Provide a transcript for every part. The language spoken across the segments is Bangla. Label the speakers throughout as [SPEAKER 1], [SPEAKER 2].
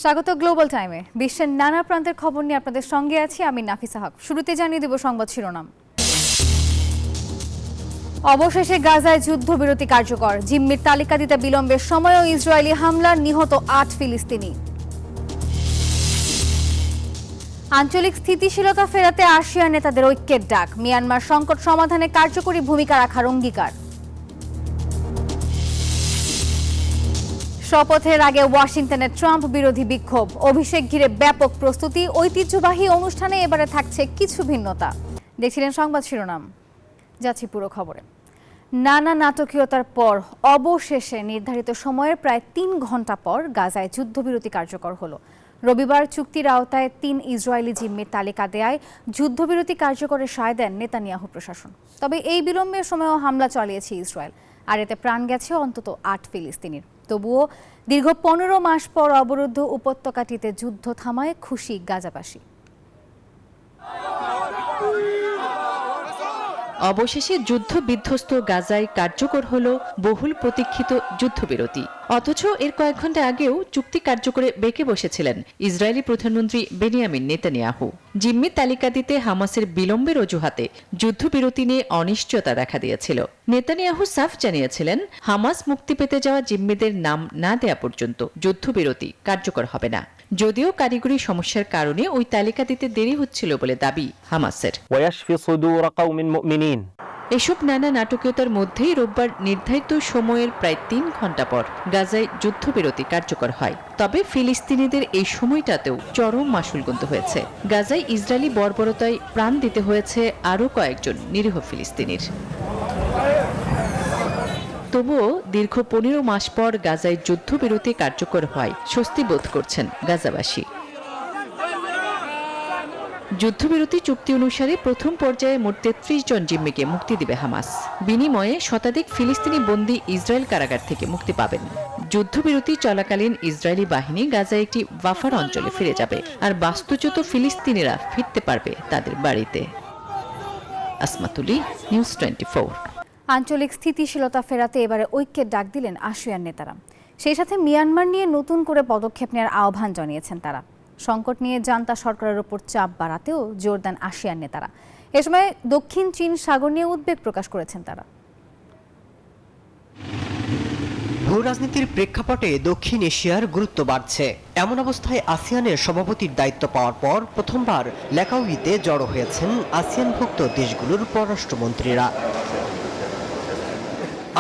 [SPEAKER 1] স্বাগত গ্লোবাল টাইমে। বিশ্বের নানা প্রান্তের খবর নিয়ে আপনাদের সঙ্গে আছি আমি নাফিসা হক। শুরুতে জানিয়ে দেব সংবাদ শিরোনাম। অবশেষে গাজায় যুদ্ধবিরতি কার্যকর, জিম্মির তালিকা দিতে বিলম্বের সময়ও ইসরায়েলি হামলার নিহত ৮ ফিলিস্তিনি। আঞ্চলিক স্থিতিশীলতা ফেরাতে আসিয়ান নেতাদের ঐক্যের ডাক, মিয়ানমার সংকট সমাধানে কার্যকরী ভূমিকা রাখার অঙ্গীকার। শপথের আগে ওয়াশিংটনে ট্রাম্প বিরোধী বিক্ষোভ, অভিষেক ঘিরে ব্যাপক প্রস্তুতি, ঐতিহ্যবাহী অনুষ্ঠানে এবারে থাকছে কিছু ভিন্নতা। দেখছিলেন সংবাদ শিরোনাম, যাচ্ছি পুরো খবরে। নানা নাটকীয়তার পর অবশেষে নির্ধারিত সময়ের প্রায় ৩ ঘন্টা পর গাজায় যুদ্ধবিরতি কার্যকর হলো। রবিবার চুক্তির আওতায় ৩ ইসরায়েলি জিম্মির তালিকা দেয়ায় যুদ্ধবিরতি কার্যকরে সায় দেন নেতানিয়াহু প্রশাসন। তবে এই বিলম্বের সময়ও হামলা চালিয়েছে ইসরায়েল, আর এতে প্রাণ গেছে অন্তত ৮ ফিলিস্তিনির। তবুও দীর্ঘ ১৫ মাস পর অবরুদ্ধ উপত্যকাটিতে যুদ্ধ থামায় খুশি গাজাবাসী।
[SPEAKER 2] অবশেষে যুদ্ধ বিধ্বস্ত গাজায় কার্যকর হলো বহুল প্রতীক্ষিত যুদ্ধবিরতি। অথচ এর কয়েক ঘন্টা আগেও চুক্তি কার্যকরে বেঁকে বসেছিলেন ইসরায়েলি প্রধানমন্ত্রী বেনিয়ামিন নেতানিয়াহু। জিম্মির তালিকা দিতে হামাসের বিলম্বের অজুহাতে যুদ্ধবিরতি নিয়ে অনিশ্চয়তা দেখা দিয়েছিল। নেতানিয়াহু সাফ জানিয়েছিলেন, হামাস মুক্তি পেতে যাওয়া জিম্মিদের নাম না দেয়া পর্যন্ত যুদ্ধবিরতি কার্যকর হবে না। যদিও কারিগরি সমস্যার কারণে ওই তালিকা দিতে দেরি হচ্ছিল বলে দাবি হামাসের। এসব নানা নাটকীয়তার মধ্যেই রোববার নির্ধারিত সময়ের প্রায় ৩ ঘন্টা পর গাজায় যুদ্ধবিরতি কার্যকর হয়। তবে ফিলিস্তিনিদের এই সময়টাতেও চরম মাশুল গুনতে হয়েছে। গাজায় ইসরায়েলি বর্বরতায় প্রাণ দিতে হয়েছে আরও কয়েকজন নিরীহ ফিলিস্তিনির। তবুও দীর্ঘ ১৫ মাস পর গাজায় যুদ্ধবিরতি কার্যকর হয় স্বস্তি বোধ করছেন গাজাবাসী। যুদ্ধবিরতি চুক্তি অনুসারে প্রথম পর্যায়ে মোট ৩৩ জন জিম্মিকে মুক্তি দিবে হামাস। বিনিময়ে শতাধিক ফিলিস্তিনি বন্দী ইসরায়েল কারাগার থেকে মুক্তি পাবেন। যুদ্ধবিরতি চলাকালীন ইসরায়েলি বাহিনী গাজায় একটি বাফার অঞ্চলে ফিরে যাবে, আর বাস্তুচ্যুত ফিলিস্তিনিরা ফিরতে পারবে তাদের বাড়িতে। আসমাতুলি, নিউজ 24।
[SPEAKER 1] আঞ্চলিক স্থিতিশীলতা ফেরাতে এবারে ঐক্যের ডাক দিলেন আসিয়ান নেতারা। সেই সাথে মিয়ানমার নিয়ে নতুন করে পদক্ষেপ নেওয়ার আহ্বান জানিয়েছেন তারা। সংকট নিয়ে জান্তা সরকারের উপর চাপ বাড়াতেও জোর দেন আসিয়ান নেতারা। এ সময় দক্ষিণ চীন সাগর নিয়ে উদ্বেগ প্রকাশ করেছেন তারা।
[SPEAKER 3] ভূরাজনীতির প্রেক্ষাপটে দক্ষিণ এশিয়ার গুরুত্ব বাড়ছে। এমন অবস্থায় আসিয়ানের সভাপতির দায়িত্ব পাওয়ার পর প্রথমবার ল্যাকাউইতে জড়ো হয়েছেন আসিয়ানভুক্ত দেশগুলোর পররাষ্ট্রমন্ত্রীরা।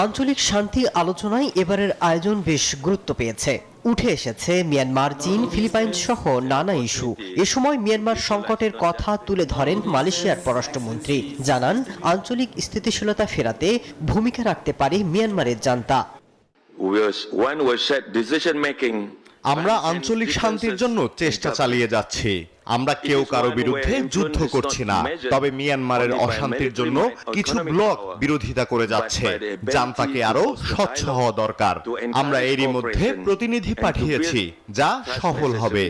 [SPEAKER 3] আঞ্চলিক শান্তি আলোচনায় এবারের আয়োজন বেশ গুরুত্ব পেয়েছে। উঠে এসেছে মিয়ানমার, চীন, ফিলিপাইন্স সহ নানা ইস্যু। এ সময় মিয়ানমার সংকটের কথা তুলে ধরেন মালয়েশিয়ার পররাষ্ট্রমন্ত্রী। জানান, আঞ্চলিক স্থিতিশীলতা ফেরাতে ভূমিকা রাখতে পারে মিয়ানমারের জান্তা।
[SPEAKER 4] আমরা আঞ্চলিক শান্তির জন্য চেষ্টা চালিয়ে যাচ্ছি। আমরা কেউ কারো বিরুদ্ধে যুদ্ধ করছি না, তবে মিয়ানমারের অশান্তির জন্য কিছু ব্লক বিরোধিতা করে যাচ্ছে। জান্তাকে আরো স্বচ্ছ হওয়া দরকার। আমরা এরই মধ্যে প্রতিনিধি পাঠিয়েছি, যা সফল হবে।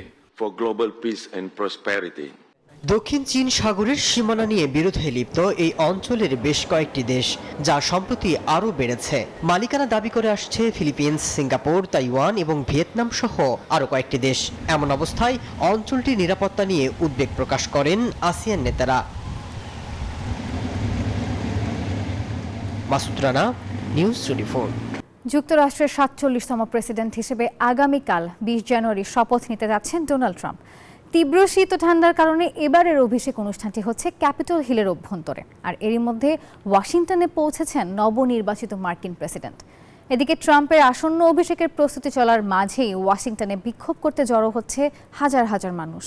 [SPEAKER 3] দক্ষিণ চীন সাগরের সীমানা নিয়ে বিরোধে লিপ্ত এই অঞ্চলের বেশ কয়েকটি দেশ, যা সম্প্রতি আরও বেড়েছে। মালিকানা দাবি করে আসছে ফিলিপিন্স, সিঙ্গাপুর, তাইওয়ান এবং ভিয়েতনাম সহ আরও কয়েকটি দেশ। এমন অবস্থায় অঞ্চলটির নিরাপত্তা নিয়ে উদ্বেগ প্রকাশ করেন আসিয়ান নেতারা। মাসুদ রানা, নিউজ 24।
[SPEAKER 1] যুক্তরাষ্ট্রের ৪৭তম প্রেসিডেন্ট হিসেবে আগামীকাল ২০ জানুয়ারি শপথ নিতে যাচ্ছেন ডোনাল্ড ট্রাম্প। তীব্র শীত ও ঠান্ডার কারণে এবারের অভিষেক অনুষ্ঠানটি হচ্ছে ক্যাপিটল হিলের অভ্যন্তরে, আর এরই মধ্যে ওয়াশিংটনে পৌঁছেছেন নবনির্বাচিত মার্কিন প্রেসিডেন্ট। এদিকে ট্রাম্পের আসন্ন অভিষেকের প্রস্তুতি চলার মাঝেই ওয়াশিংটনে বিক্ষোভ করতে জড়ো হচ্ছে হাজার হাজার মানুষ।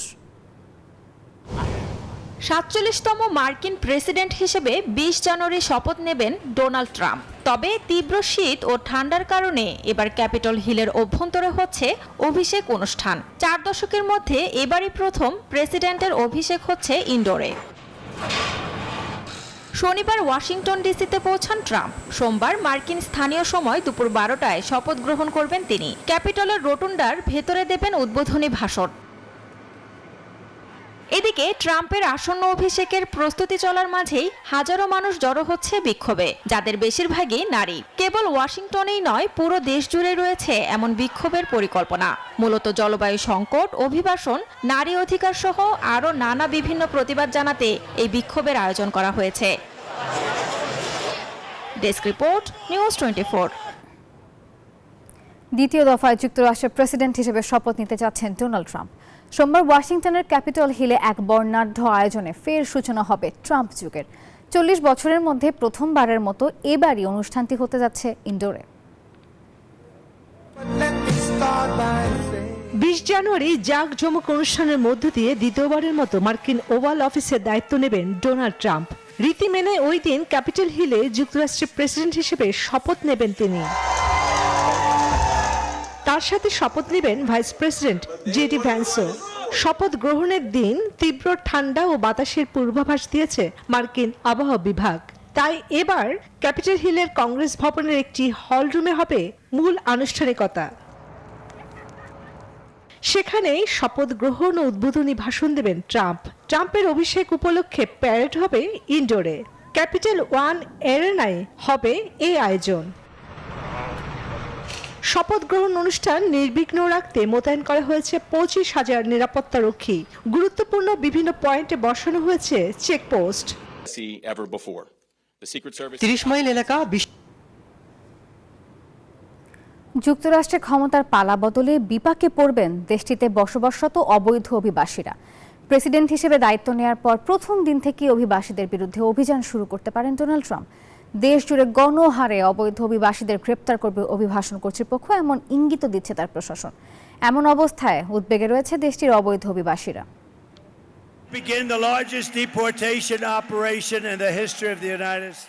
[SPEAKER 5] ৪৭তম মার্কিন প্রেসিডেন্ট হিসেবে ২০ জানুয়ারি শপথ নেবেন ডোনাল্ড ট্রাম্প। তবে তীব্র শীত ও ঠান্ডার কারণে এবার ক্যাপিটল হিলের অভ্যন্তরে হচ্ছে অভিষেক অনুষ্ঠান। ৪ দশকের মধ্যে এবারই প্রথম প্রেসিডেন্টের অভিষেক হচ্ছে ইনডোরে। শনিবার ওয়াশিংটন ডিসিতে পৌঁছান ট্রাম্প। সোমবার মার্কিন স্থানীয় সময় দুপুর ১২টায় শপথ গ্রহণ করবেন তিনি। ক্যাপিটলের রোটুন্ডার ভেতরে দেবেন উদ্বোধনী ভাষণ। এদিকে ট্রাম্পের আসন্ন অভিষেকের প্রস্তুতি চলার মাঝেই হাজারো মানুষ জড়ো হচ্ছে বিক্ষোভে, যাদের বেশিরভাগই নারী। কেবল ওয়াশিংটনেই নয়, পুরো দেশ জুড়ে রয়েছে এমন বিক্ষোভের পরিকল্পনা। মূলত জলবায়ু সংকট, অভিবাসন, নারী অধিকার সহ আরও নানা বিভিন্ন প্রতিবাদ জানাতে এই বিক্ষোভের আয়োজন করা হয়েছে। Desk report, news 24।
[SPEAKER 1] দ্বিতীয় দফায় যুক্তরাষ্ট্রের প্রেসিডেন্ট হিসেবে শপথ নিতে যাচ্ছেন ডোনাল্ড ট্রাম্প। সোমবার ওয়াশিংটনের ক্যাপিটল হিলে এক বর্ণাঢ্য আয়োজনে ফের সূচনা হবে ট্রাম্প যুগের। 40 বছরের মধ্যে প্রথমবারের মতো এবারই অনুষ্ঠানটি হতে যাচ্ছে ইনডোরে।
[SPEAKER 6] 20 জানুয়ারি জাঁকজমক অনুষ্ঠানের মধ্য দিয়ে দ্বিতীয়বারের মতো মার্কিন ওভাল অফিসের দায়িত্ব নেবেন ডোনাল্ড ট্রাম্প। রীতি মেনে ওই দিন ক্যাপিটল হিলে যুক্তরাষ্ট্রের প্রেসিডেন্ট হিসেবে শপথ নেবেন তিনি। তার সাথে শপথ নেবেন ভাইস প্রেসিডেন্ট জেডি ভ্যান্সও। শপথ গ্রহণের দিন তীব্র ঠান্ডা ও বাতাসের পূর্বাভাস দিয়েছে মার্কিন আবহাওয়া বিভাগ। তাই এবার ক্যাপিটল হিলের কংগ্রেস ভবনের একটি হলরুমে হবে মূল আনুষ্ঠানিকতা। সেখানেই শপথ গ্রহণ ও উদ্বোধনী ভাষণ দেবেন ট্রাম্প। ট্রাম্পের অভিষেক উপলক্ষে প্যারেড হবে ইনডোরে। ক্যাপিটাল ওয়ান এরেনায় হবে এই আয়োজন। শপথ গ্রহণ অনুষ্ঠান নির্বিঘ্ন রাখতে মোতায়েন করা হয়েছে 25,000 নিরাপত্তা রক্ষী। গুরুত্বপূর্ণ বিভিন্ন পয়েন্টে বসানো হয়েছে চেকপোস্ট।
[SPEAKER 3] 30 মাইল এলাকা
[SPEAKER 1] যুক্তরাষ্ট্রে ক্ষমতার পালা বদলে বিপাকে পড়বেন দেশটিতে বসবাসরত অবৈধ অভিবাসীরা। প্রেসিডেন্ট হিসেবে দায়িত্ব নেওয়ার পর প্রথম দিন থেকেই অভিবাসীদের বিরুদ্ধে অভিযান শুরু করতে পারেন ডোনাল্ড ট্রাম্প। দেশ জুড়ে গণহারে অবৈধ অভিবাসীদের গ্রেপ্তার করবে অভিবাসন কর্তৃপক্ষ, এমন ইঙ্গিত দিচ্ছে তার প্রশাসন। এমন অবস্থায় উদ্বেগে রয়েছে দেশটির অবৈধ অভিবাসীরা।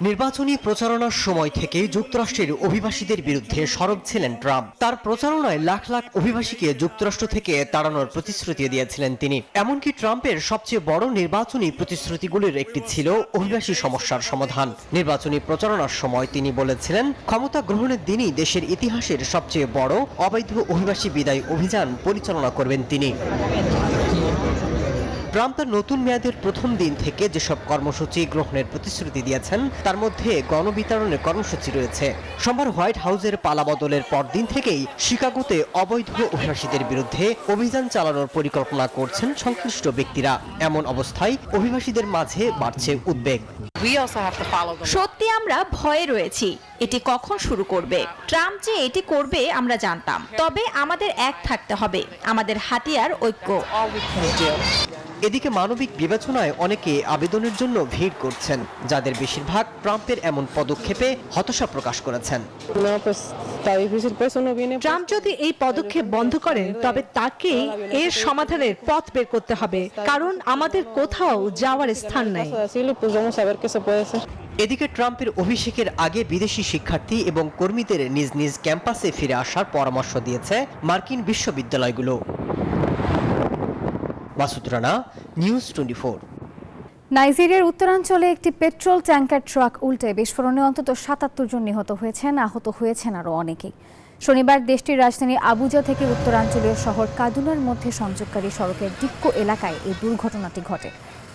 [SPEAKER 3] নির্বাচনী প্রচারণার সময় থেকে যুক্তরাষ্ট্রের অভিবাসীদের বিরুদ্ধে সরব ছিলেন ট্রাম্প। তার প্রচারণায় লাখ লাখ অভিবাসীকে যুক্তরাষ্ট্র থেকে তাড়ানোর প্রতিশ্রুতি দিয়েছিলেন তিনি। এমনকি ট্রাম্পের সবচেয়ে বড় নির্বাচনী প্রতিশ্রুতিগুলির একটি ছিল অভিবাসী সমস্যার সমাধান। নির্বাচনী প্রচারণার সময় তিনি বলেছিলেন, ক্ষমতা গ্রহণের দিনই দেশের ইতিহাসের সবচেয়ে বড় অবৈধ অভিবাসী বিদায় অভিযান পরিচালনা করবেন তিনি। ট্রাম্প তার নতুন মেয়াদের প্রথম দিন থেকে যেসব কর্মসূচি গ্রহণের প্রতিশ্রুতি দিয়েছেন তার মধ্যে গণবিতরণের কর্মসূচি রয়েছে। সোমবার হোয়াইট হাউসের পালাবদলের পরদিন থেকেই শিকাগোতে অবৈধ অভিবাসীদের বিরুদ্ধে অভিযান চালানোর পরিকল্পনা করছেন সংশ্লিষ্ট ব্যক্তিরা। এমন অবস্থায় অভিবাসীদের মাঝে বাড়ছে উদ্বেগ।
[SPEAKER 5] সত্যি আমরা ভয়ে রয়েছি, এটি কখন শুরু করবে। ট্রাম্প যে এটি করবে আমরা জানতাম, তবে আমাদের এক থাকতে হবে, আমাদের হাতিয়ার ঐক্য।
[SPEAKER 3] এদিকে মানবিক বিবেচনায় অনেকে আবেদনের জন্য ভিড় করছেন, যাদের বেশিরভাগ ট্রাম্পের এমন পদক্ষেপে হতাশা প্রকাশ করেছেন।
[SPEAKER 6] ট্রাম্প যদি এই পদক্ষেপ বন্ধ করেন তবে তাকেই এর সমাধানের পথ বের করতে হবে, কারণ আমাদের কোথাও যাওয়ার স্থান নাই।
[SPEAKER 3] এদিকে ট্রাম্পের অভিষেকের আগে বিদেশি শিক্ষার্থী এবং কর্মীদের নিজ নিজ ক্যাম্পাসে ফিরে আসার পরামর্শ দিয়েছে মার্কিন বিশ্ববিদ্যালয়গুলো। মাসুদ রানা, নিউজ 24।
[SPEAKER 1] নাইজেরিয়ার উত্তরাঞ্চলে একটি পেট্রোল ট্যাঙ্কার ট্রাক উল্টে বিস্ফোরণে অন্তত 77 জন নিহত হয়েছেন, আহত হয়েছেন আরও অনেকেই। শনিবার দেশটির রাজধানী আবুজা থেকে উত্তরাঞ্চলীয় শহর কাদুনার মধ্যে সংযোগকারী সড়কের ডিক্কো এলাকায় এই দুর্ঘটনাটি ঘটে।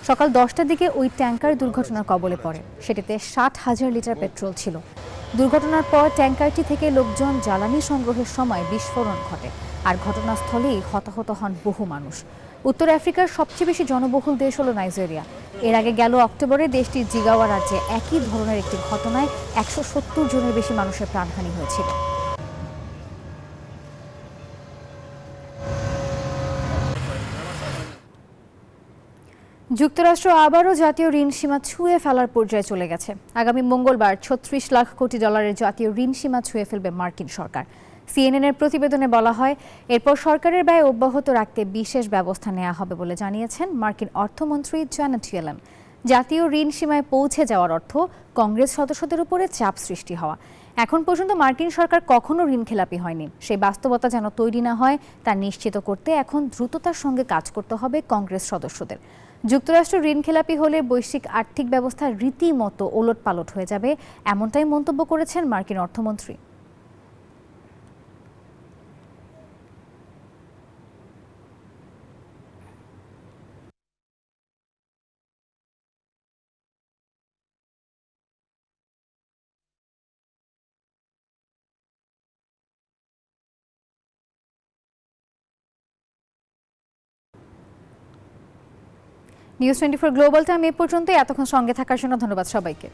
[SPEAKER 1] সকাল 10টার দিকে ওই ট্যাঙ্কার দুর্ঘটনার কবলে পড়ে। সেটিতে 60,000 লিটার পেট্রোল ছিল। দুর্ঘটনার পর ট্যাঙ্কারটি থেকে লোকজন জ্বালানি সংগ্রহের সময় বিস্ফোরণ ঘটে, আর ঘটনাস্থলেই হতাহত হন বহু মানুষ। উত্তর আফ্রিকার সবচেয়ে বেশি জনবহুল দেশ হলো নাইজেরিয়া। এর আগে গেল অক্টোবরে দেশটির জিগাওয়া রাজ্যে একই ধরনের একটি ঘটনায় 170 জনের বেশি মানুষের প্রাণহানি হয়েছিল। যুক্তরাষ্ট্র আবারও জাতীয় ঋণ সীমা ছুঁয়ে ফেলার পর্যায়ে চলে গেছে। আগামী মঙ্গলবার 36 লাখ কোটি ডলারের জাতীয় ঋণ সীমা ছুঁয়ে ফেলবে মার্কিন সরকার। সিএনএনের প্রতিবেদনে বলা হয়, এরপর সরকারের ব্যয় অব্যাহত রাখতে বিশেষ ব্যবস্থা নেওয়া হবে বলে জানিয়েছেন মার্কিন অর্থমন্ত্রী জ্যানেট ইয়েলেন। জাতীয় ঋণ সীমায় পৌঁছে যাওয়ার অর্থ কংগ্রেস সদস্যদের উপরে চাপ সৃষ্টি হওয়া। এখন পর্যন্ত মার্কিন সরকার কখনো ঋণখেলাপি হয়নি। সেই বাস্তবতা যেন তৈরি না হয় তা নিশ্চিত করতে এখন দ্রুততার সঙ্গে কাজ করতে হবে কংগ্রেস সদস্যদের। যুক্তরাষ্ট্র ঋণখেলাপি হলে বৈশ্বিক আর্থিক ব্যবস্থা রীতিমতো ওলটপালট হয়ে যাবে, এমনটাই মন্তব্য করেছেন মার্কিন অর্থমন্ত্রী। নিউজ 24 গ্লোবাল টাইম এ পর্যন্ত। এতক্ষণ সঙ্গে থাকার জন্য ধন্যবাদ সবাইকে।